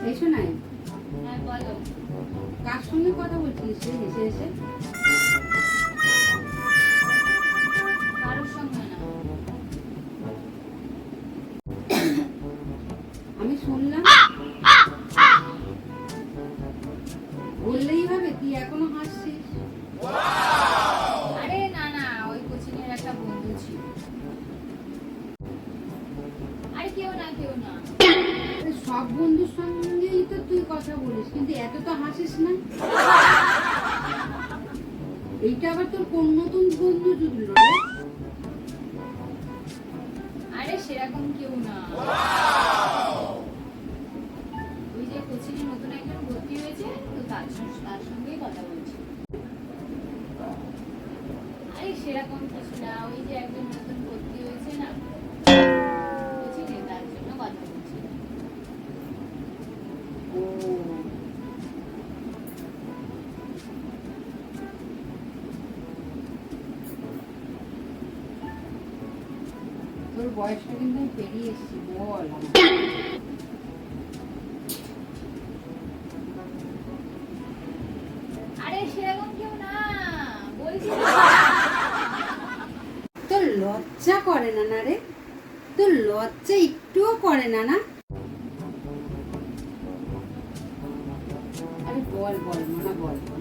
এসো নাই। হ্যাঁ বলো, কার সঙ্গে কথা বলছিস হেসে হেসে? কারোর সঙ্গে না। আমি শুনলাম বললেই হবে, তুই এখনো হাসছিস। আরে না না, ওই কোচিংয়ের একটা বন্ধু ছিল। আরে কেউ না কেউ না। সব বন্ধুর সঙ্গেই তো তুই কথা বলিস, কিন্তু এত তো হাসিস না। এইটা আবার তোর কোন নতুন বন্ধু জুটলো রে? আরে সেরকম কেউ না, ওই যে কোচিংয়ে নতুন একজন ভর্তি হয়েছে তো তার সঙ্গেই কথা বলছি। আরে সেরকম কিছু না, ওই যে একজন নতুন ভর্তি হয়েছে না কোচিংয়ে, তার জন্য কথা বলছি। তোর বয়সটা কিন্তু আমি পেরিয়ে এসেছি, বল। আরে সেরকম কেউ না বলছি। তোর লজ্জা করে না না রে? তোর লজ্জা একটুও করে না না? আরে বল বল মানা, বল বল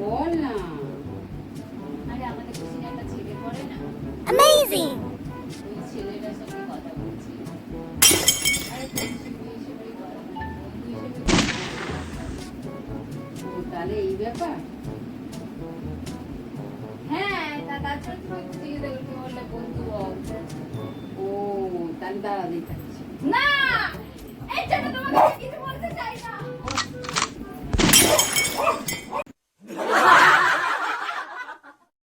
বল না। আরে আমাদের কোচিং একটা ছেলে পড়ে না, অ্যামেজিং, ওই ছেলেটার সঙ্গে কথা বলছি। আরে বন্ধু হিসেবে ও তাহলে এই ব্যাপার। হ্যাঁ তার জন্য তুমি জিজ্ঞেস করতে বললে বন্ধু। ও তাহলে দাঁড়া দেখাচ্ছি না।